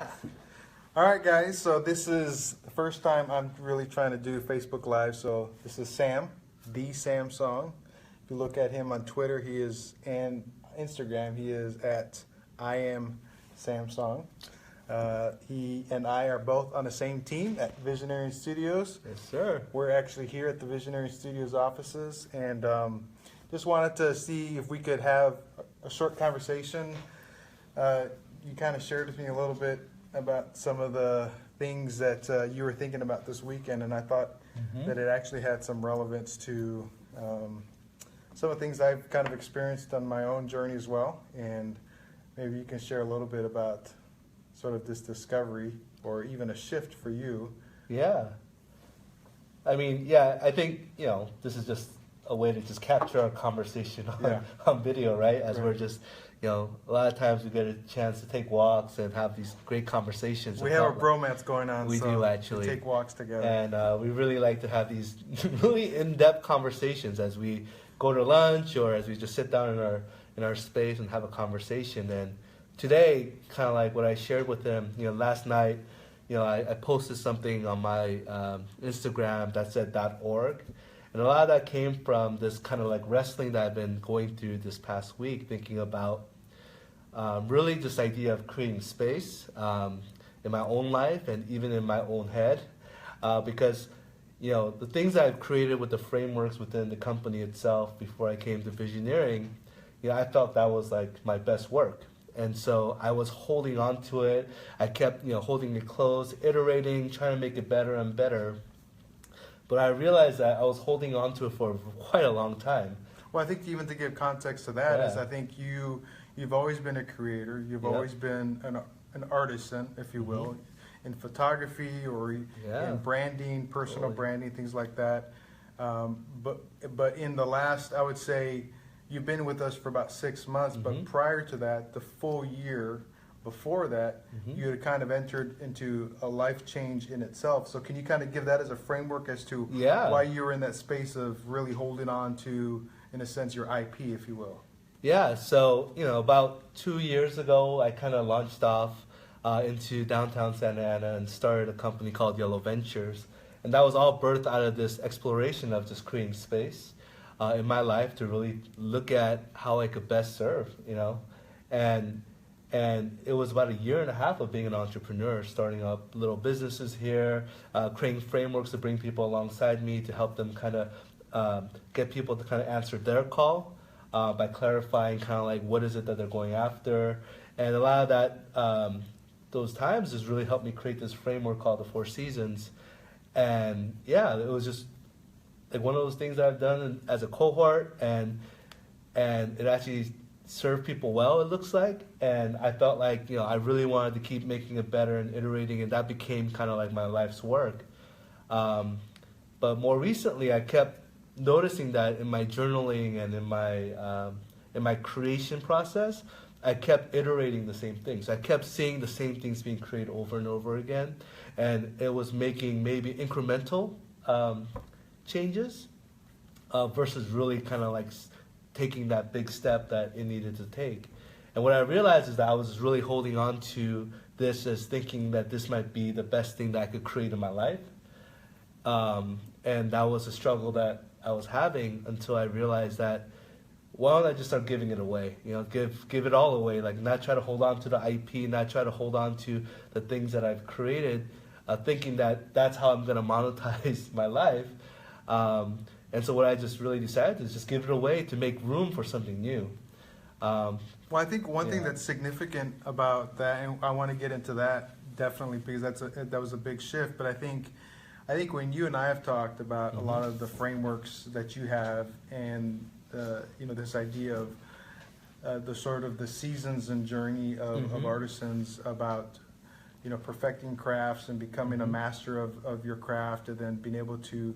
All right, guys. So this is the first time I'm really trying to do Facebook Live. So this is Sam, the Samsung. If you look at him on Twitter, he is, and Instagram, he is at I am Samsung. He and I are both on the same team at Visioneering Studios. Yes, sir. We're actually here at the Visioneering Studios offices, and just wanted to see if we could have a short conversation. You kind of shared with me a little bit about some of the things that you were thinking about this weekend, and I thought that it actually had some relevance to some of the things I've kind of experienced on my own journey as well. And maybe you can share a little bit about sort of this discovery or even a shift for you. Yeah. I mean, yeah, I think, this is just a way to just capture our conversation on video, right? As we're just, a lot of times we get a chance to take walks and have these great conversations. We have a bromance going on. We do, actually. We take walks together. And we really like to have these really in-depth conversations as we go to lunch or as we just sit down in our space and have a conversation. And today, kind of like what I shared with him, last night, I posted something on my Instagram that said .org. And a lot of that came from this kind of like wrestling that I've been going through this past week, thinking about really this idea of creating space in my own life and even in my own head. Because, the things that I've created with the frameworks within the company itself before I came to Visioneering, I felt that was like my best work. And so I was holding on to it. I kept, holding it close, iterating, trying to make it better and better. But I realized that I was holding on to it for quite a long time. Well, I think even to give context to that is I think you've always been a creator. You've always been an artisan, if you will, in photography or in branding, personal branding, things like that. But in the last, I would say, you've been with us for about 6 months, but prior to that, the full year before that, you had kind of entered into a life change in itself. So can you kind of give that as a framework as to why you were in that space of really holding on to, in a sense, your IP, if you will? Yeah, so, about 2 years ago, I kind of launched off into downtown Santa Ana and started a company called Yellow Ventures. And that was all birthed out of this exploration of just creating space in my life to really look at how I could best serve, And it was about 1.5 years of being an entrepreneur, starting up little businesses here, creating frameworks to bring people alongside me to help them kind of get people to kind of answer their call by clarifying kind of like what is it that they're going after. And a lot of that, those times has really helped me create this framework called the 4 Seasons. And yeah, it was just like one of those things that I've done as a cohort, and it actually serve people well, it looks like. And I felt like, I really wanted to keep making it better and iterating, and that became kind of like my life's work. But more recently, I kept noticing that in my journaling and in my creation process, I kept iterating the same things. I kept seeing the same things being created over and over again, and it was making maybe incremental changes versus really kind of like taking that big step that it needed to take. And what I realized is that I was really holding on to this as thinking that this might be the best thing that I could create in my life. And that was a struggle that I was having until I realized that, why don't I just start giving it away? Give it all away, like not try to hold on to the IP, not try to hold on to the things that I've created, thinking that that's how I'm going to monetize my life. And so what I just really decided is just give it away to make room for something new. Well, I think one thing that's significant about that, and I want to get into that definitely because that was a big shift. But I think when you and I have talked about a lot of the frameworks that you have, and this idea of the sort of the seasons and journey of artisans about perfecting crafts and becoming a master of your craft, and then being able to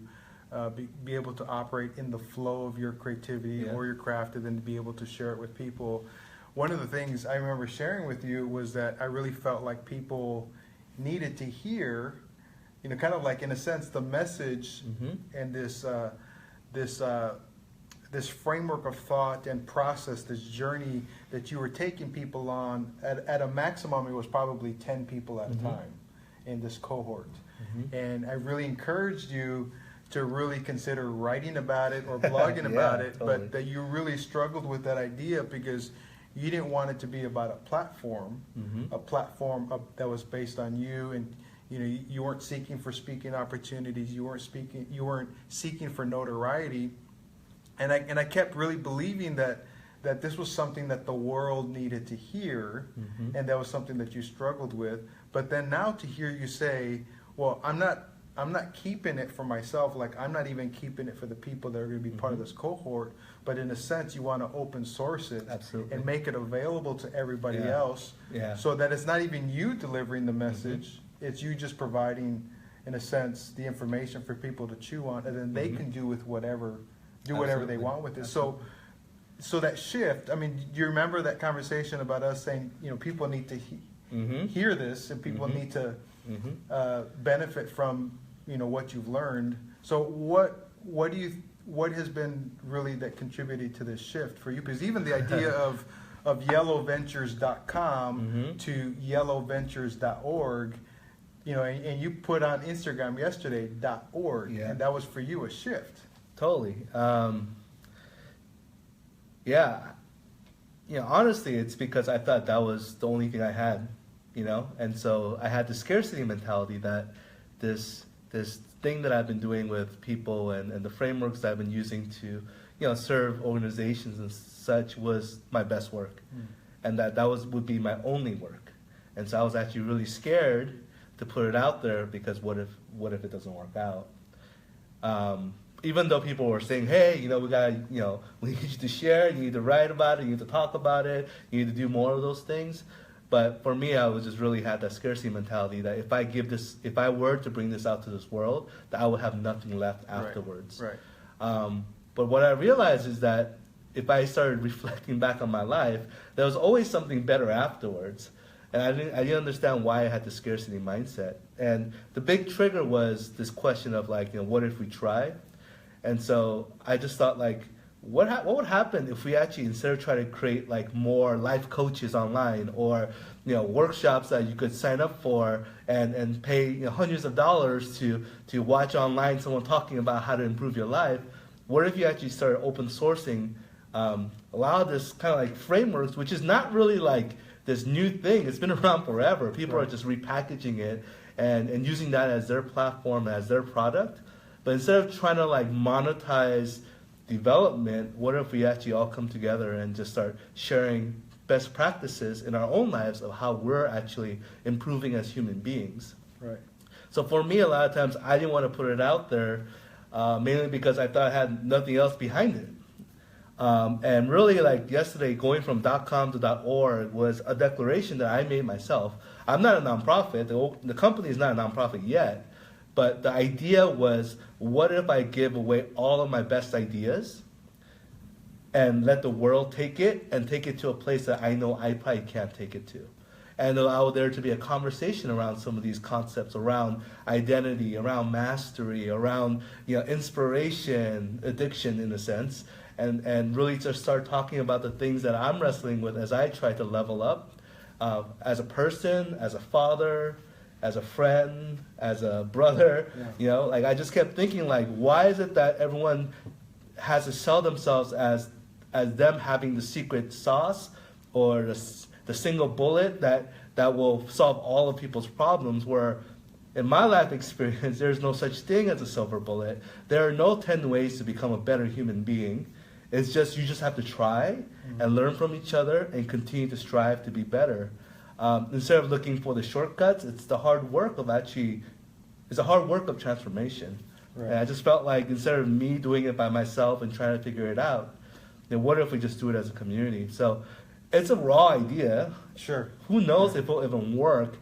be able to operate in the flow of your creativity or your craft, and then to be able to share it with people. One of the things I remember sharing with you was that I really felt like people needed to hear, kind of like in a sense the message and this this framework of thought and process, this journey that you were taking people on. At a maximum, it was probably 10 people at a time in this cohort. And I really encouraged you to really consider writing about it or blogging about it, totally. but that you really struggled with that idea because you didn't want it to be about a platform that was based on you, and you weren't seeking for speaking opportunities, you weren't seeking for notoriety, and I kept really believing that this was something that the world needed to hear, and that was something that you struggled with. But then now to hear you say, well, I'm not keeping it for myself, like I'm not even keeping it for the people that are going to be part of this cohort, but in a sense you want to open source it. Absolutely. And make it available to everybody else, so that it's not even you delivering the message, it's you just providing, in a sense, the information for people to chew on, and then they can do whatever they want with it. So that shift, I mean, do you remember that conversation about us saying, people need to hear this, and people need to benefit from what you've learned. So what has been really that contributed to this shift for you? Because even the idea of yellowventures.com to yellowventures.org, and you put on Instagram yesterday .org, and that was for you a shift. Totally. Honestly, it's because I thought that was the only thing I had, and so I had the scarcity mentality that this thing that I've been doing with people and the frameworks that I've been using to, serve organizations and such was my best work, and that would be my only work, and so I was actually really scared to put it out there because what if it doesn't work out? Even though people were saying, hey, we need you to share, you need to write about it, you need to talk about it, you need to do more of those things. But for me, I was just really had that scarcity mentality that if I were to bring this out to this world, that I would have nothing left afterwards. Right. But what I realized is that if I started reflecting back on my life, there was always something better afterwards. And I didn't understand why I had the scarcity mindset. And the big trigger was this question of what if we try? And so I just thought what would happen if we actually, instead of trying to create more life coaches online or workshops that you could sign up for and pay hundreds of dollars to watch online someone talking about how to improve your life, what if you actually started open sourcing a lot of this kind of frameworks, which is not really this new thing. It's been around forever. People are just repackaging it and using that as their platform, as their product. But instead of trying to monetize development, what if we actually all come together and just start sharing best practices in our own lives of how we're actually improving as human beings? Right. So for me, a lot of times I didn't want to put it out there, mainly because I thought I had nothing else behind it. And really, yesterday, going from .com to .org was a declaration that I made myself. I'm not a nonprofit. The company is not a nonprofit yet. But the idea was, what if I give away all of my best ideas and let the world take it and take it to a place that I know I probably can't take it to? And allow there to be a conversation around some of these concepts, around identity, around mastery, around inspiration, addiction in a sense, and really just start talking about the things that I'm wrestling with as I try to level up as a person, as a father, as a friend, as a brother. I just kept thinking, why is it that everyone has to sell themselves as them having the secret sauce or the single bullet that will solve all of people's problems, where in my life experience, there's no such thing as a silver bullet. There are no 10 ways to become a better human being. It's just, you just have to try and learn from each other and continue to strive to be better. Instead of looking for the shortcuts, it's the hard work of transformation. Right. And I just felt like instead of me doing it by myself and trying to figure it out, then what if we just do it as a community? So it's a raw idea. Sure. Who knows if it'll even work?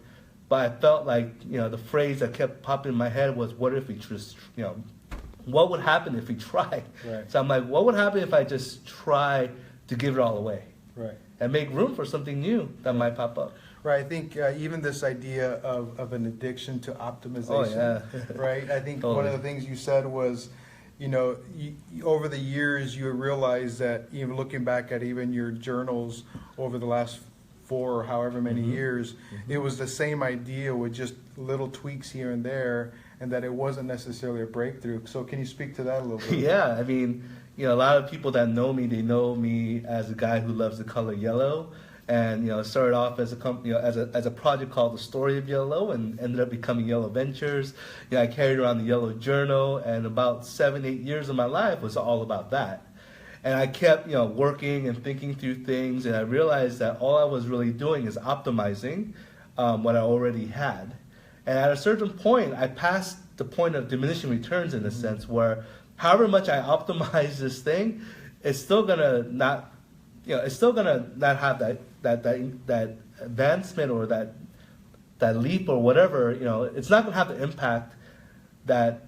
But I felt the phrase that kept popping in my head was, what if we just, what would happen if we try? Right. So I'm what would happen if I just try to give it all away? Right. And make room for something new that might pop up. Right. I think even this idea of an addiction to optimization, right? I think one of the things you said was, over the years, you realize that even looking back at even your journals over the last 4 or however many years, it was the same idea with just little tweaks here and there, and that it wasn't necessarily a breakthrough. So can you speak to that a little bit? Yeah, I mean, a lot of people that know me, they know me as a guy who loves the color yellow. And it started off as a project called The Story of Yellow, and ended up becoming Yellow Ventures. I carried around the Yellow Journal, and about 7-8 years of my life was all about that. And I kept working and thinking through things, and I realized that all I was really doing is optimizing what I already had. And at a certain point, I passed the point of diminishing returns in a sense, where however much I optimize this thing, it's still gonna not have that advancement or that leap or whatever. It's not gonna have the impact that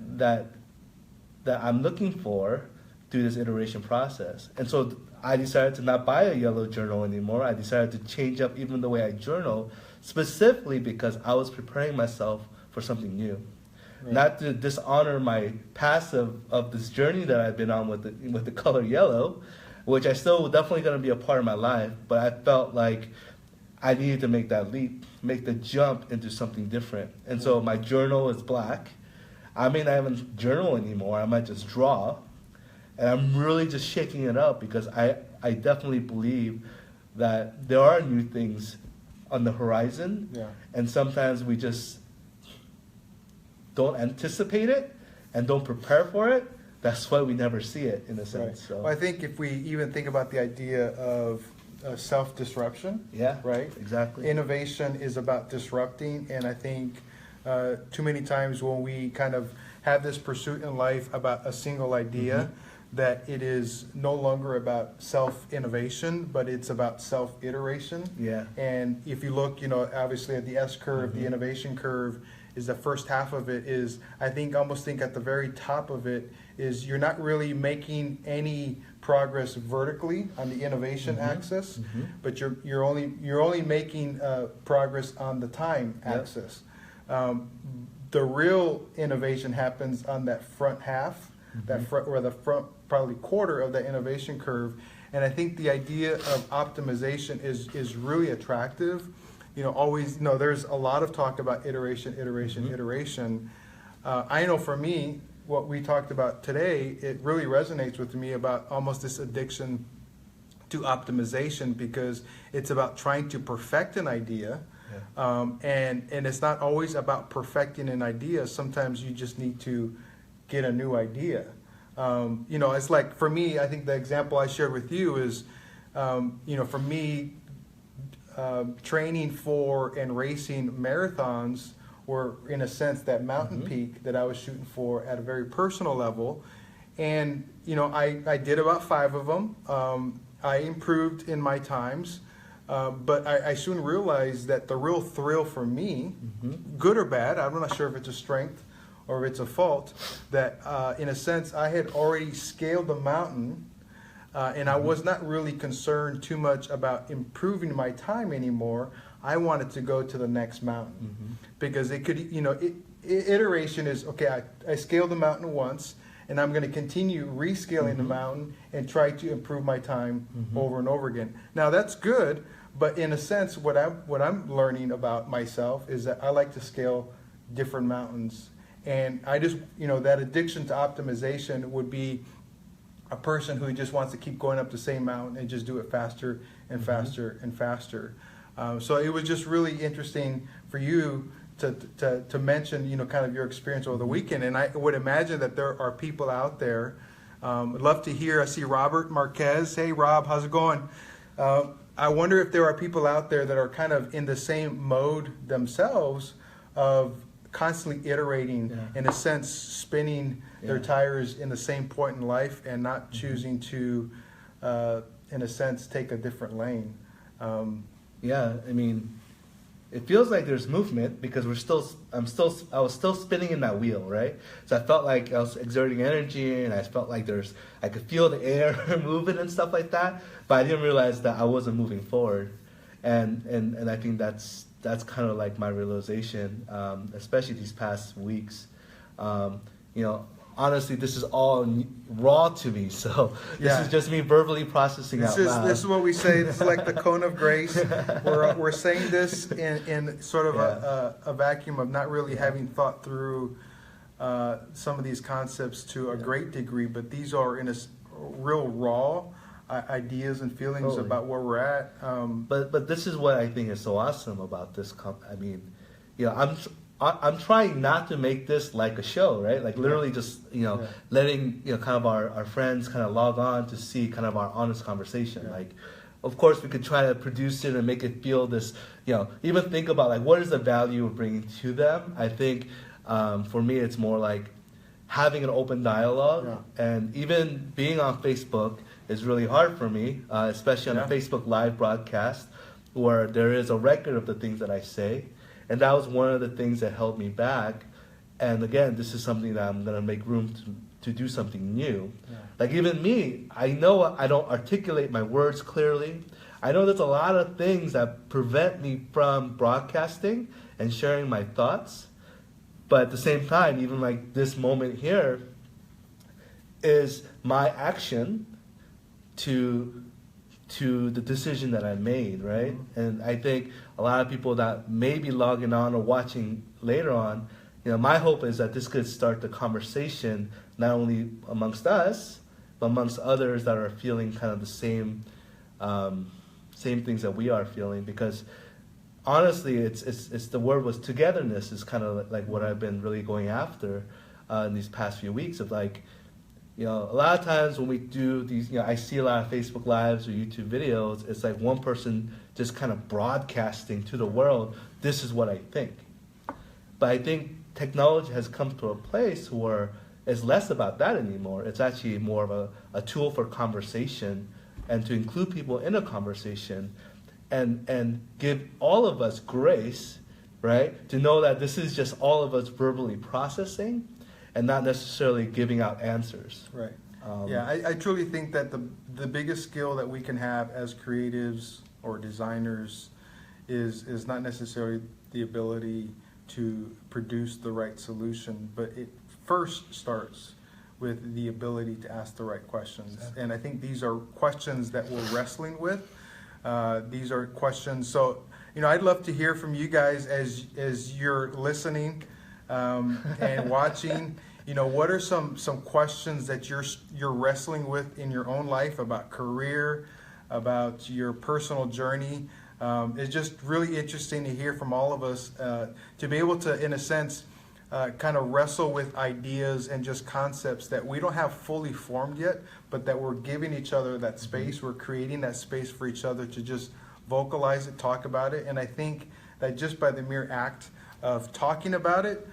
I'm looking for through this iteration process. And so I decided to not buy a yellow journal anymore. I decided to change up even the way I journal, specifically because I was preparing myself for something new. Right. Not to dishonor my past of this journey that I've been on with the color yellow, which I still definitely going to be a part of my life, but I felt like I needed to make that leap, make the jump into something different. And so my journal is black. I may not even journal anymore. I might just draw. And I'm really just shaking it up because I definitely believe that there are new things on the horizon. Yeah. And sometimes we just don't anticipate it and don't prepare for it. That's why we never see it, in a sense. Right. So. Well, I think if we even think about the idea of self-disruption, right? Exactly. Innovation is about disrupting, and I think too many times when we kind of have this pursuit in life about a single idea, that it is no longer about self-innovation, but it's about self-iteration. Yeah. And if you look, obviously at the S curve, the innovation curve is the first half of it is, I think, almost think at the very top of it is you're not really making any progress vertically on the innovation axis, but you're only making progress on the time axis. The real innovation happens on that front half, that front, or the front probably quarter of the innovation curve. And I think the idea of optimization is really attractive. There's a lot of talk about iteration. I know for me, what we talked about today, it really resonates with me about almost this addiction to optimization, because it's about trying to perfect an idea. And it's not always about perfecting an idea. Sometimes you just need to get a new idea. It's like, for me, I think the example I shared with you is, for me, training for and racing marathons were, in a sense, that mountain peak that I was shooting for at a very personal level. And, I did about 5 of them. I improved in my times. But I soon realized that the real thrill for me, good or bad, I'm not sure if it's a strength or if it's a fault, that in a sense I had already scaled the mountain, and I was not really concerned too much about improving my time anymore. I wanted to go to the next mountain, because it could, iteration is, okay, I scaled the mountain once, and I'm going to continue rescaling the mountain and try to improve my time over and over again. Now that's good, but in a sense, what I'm learning about myself is that I like to scale different mountains. And I just, that addiction to optimization would be a person who just wants to keep going up the same mountain and just do it faster and faster and faster. So it was just really interesting for you to mention, kind of your experience over the weekend. And I would imagine that there are people out there. I'd love to hear. I see Robert Marquez. Hey, Rob, how's it going? I wonder if there are people out there that are kind of in the same mode themselves of constantly iterating, in a sense, spinning their tires in the same point in life and not choosing to, in a sense, take a different lane. I mean, it feels like there's movement because I was still spinning in that wheel, right? So I felt like I was exerting energy, and I felt like I could feel the air moving and stuff like that, but I didn't realize that I wasn't moving forward. And I think that's kind of like my realization, especially these past weeks. honestly, this is all raw to me. So this is just me verbally processing out loud. This is what we say. It's like the cone of grace. We're saying this in sort of a vacuum of not really having thought through some of these concepts to a great degree, but these are in a real raw ideas and feelings about where we're at. But this is what I think is so awesome about this. I mean, I'm trying not to make this like a show, right? Like literally just letting kind of our friends kind of log on to see kind of our honest conversation. Yeah. Like, of course, we could try to produce it and make it feel this. Even think about like what is the value of bringing to them. I think for me, it's more like having an open dialogue, and even being on Facebook is really hard for me, especially on a Facebook Live broadcast where there is a record of the things that I say. And that was one of the things that held me back. And again, this is something that I'm going to make room to do something new. Yeah. Like even me, I know I don't articulate my words clearly. I know there's a lot of things that prevent me from broadcasting and sharing my thoughts. But at the same time, even like this moment here is my action to the decision that I made, right? Mm-hmm. And I think a lot of people that may be logging on or watching later on, my hope is that this could start the conversation not only amongst us, but amongst others that are feeling kind of the same things that we are feeling. Because honestly, it's the word was togetherness is kind of like what I've been really going after in these past few weeks of like, a lot of times when we do these, I see a lot of Facebook Lives or YouTube videos, it's like one person just kind of broadcasting to the world, this is what I think. But I think technology has come to a place where it's less about that anymore. It's actually more of a tool for conversation and to include people in a conversation and give all of us grace, right? To know that this is just all of us verbally processing and not necessarily giving out answers. Right. I truly think that the biggest skill that we can have as creatives or designers is not necessarily the ability to produce the right solution, but it first starts with the ability to ask the right questions. Exactly. And I think these are questions that we're wrestling with. These are questions. So, I'd love to hear from you guys as you're listening and watching. What are some questions that you're wrestling with in your own life about career, about your personal journey? It's just really interesting to hear from all of us to be able to, in a sense, kind of wrestle with ideas and just concepts that we don't have fully formed yet, but that we're giving each other that space. We're creating that space for each other to just vocalize it, talk about it. And I think that just by the mere act of talking about it,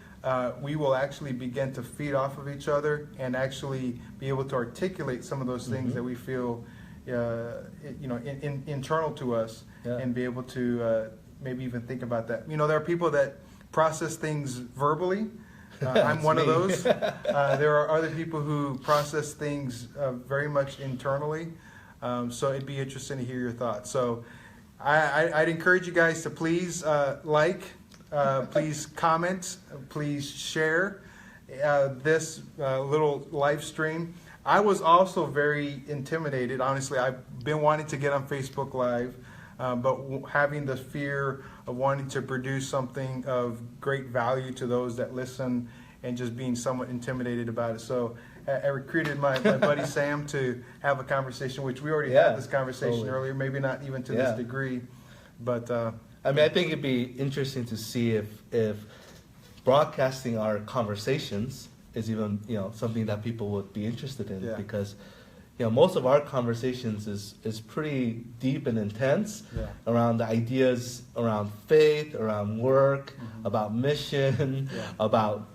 we will actually begin to feed off of each other and actually be able to articulate some of those things that we feel, internal to us, and be able to maybe even think about that. There are people that process things verbally. I'm one of those. There are other people who process things very much internally. So it'd be interesting to hear your thoughts. So I'd encourage you guys to please please comment, please share this little live stream. I was also very intimidated. Honestly, I've been wanting to get on Facebook Live, but having the fear of wanting to produce something of great value to those that listen and just being somewhat intimidated about it. So I recruited my buddy Sam to have a conversation, which we already had this conversation earlier, maybe not even to this degree. But I think it'd be interesting to see if broadcasting our conversations is even something that people would be interested in, because most of our conversations is pretty deep and intense around the ideas around faith, around work, about mission, about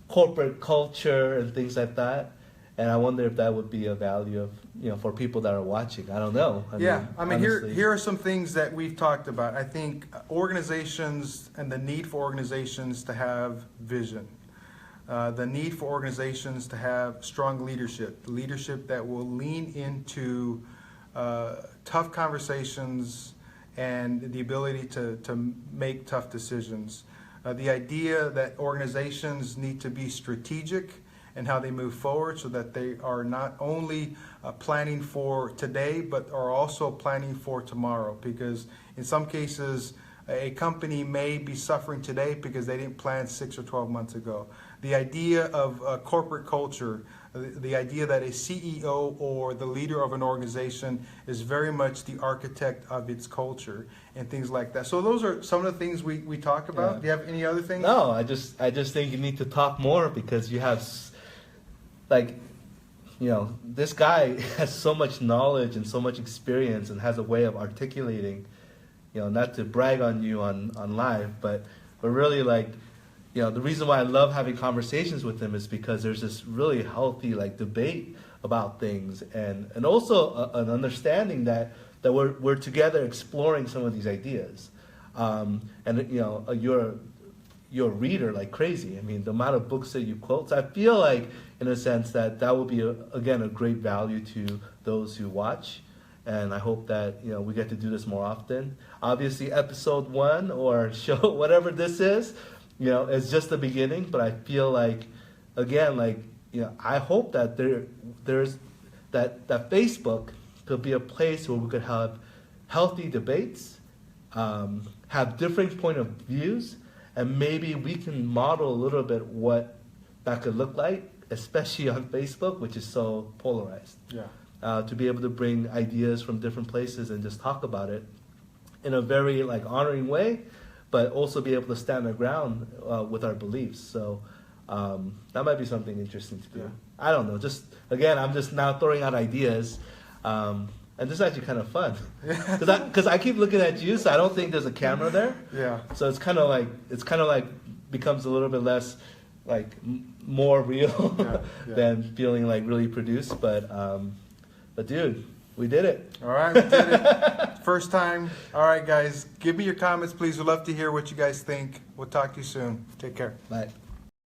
corporate culture and things like that. And I wonder if that would be a value of for people that are watching. I don't know. I mean here are some things that we've talked about. I think organizations and the need for organizations to have vision. The need for organizations to have strong leadership that will lean into tough conversations and the ability to make tough decisions. The idea that organizations need to be strategic and how they move forward, so that they are not only planning for today, but are also planning for tomorrow. Because in some cases, a company may be suffering today because they didn't plan 6 or 12 months ago. The idea of corporate culture, the idea that a CEO or the leader of an organization is very much the architect of its culture and things like that. So those are some of the things we talk about. Yeah. Do you have any other things? No, I just think you need to talk more, because you have, like, you know, this guy has so much knowledge and so much experience and has a way of articulating, you know, not to brag on you on live, but really, like, you know, the reason why I love having conversations with him is because there's this really healthy, like, debate about things, and also an understanding that we're together exploring some of these ideas. And you know, you're a reader like crazy. I mean, the amount of books that you quote. So I feel like, in a sense, that would be again a great value to those who watch. And I hope that, you know, we get to do this more often. Obviously, episode 1 or show, whatever this is, you know, it's just the beginning. But I feel like, again, like, you know, I hope that there's that Facebook could be a place where we could have healthy debates, have different point of views, and maybe we can model a little bit what that could look like, especially on Facebook, which is so polarized. Yeah. To be able to bring ideas from different places and just talk about it in a very, like, honoring way, but also be able to stand our ground with our beliefs. So that might be something interesting to do. Yeah. I don't know. Just, again, I'm just now throwing out ideas. And this is actually kind of fun. Because I keep looking at you, so I don't think there's a camera there. Yeah. So it's kind of like becomes a little bit less, like, more real Yeah. than feeling like really produced. But dude, we did it. All right, we did it. First time. All right, guys, give me your comments, please. We'd love to hear what you guys think. We'll talk to you soon. Take care. Bye.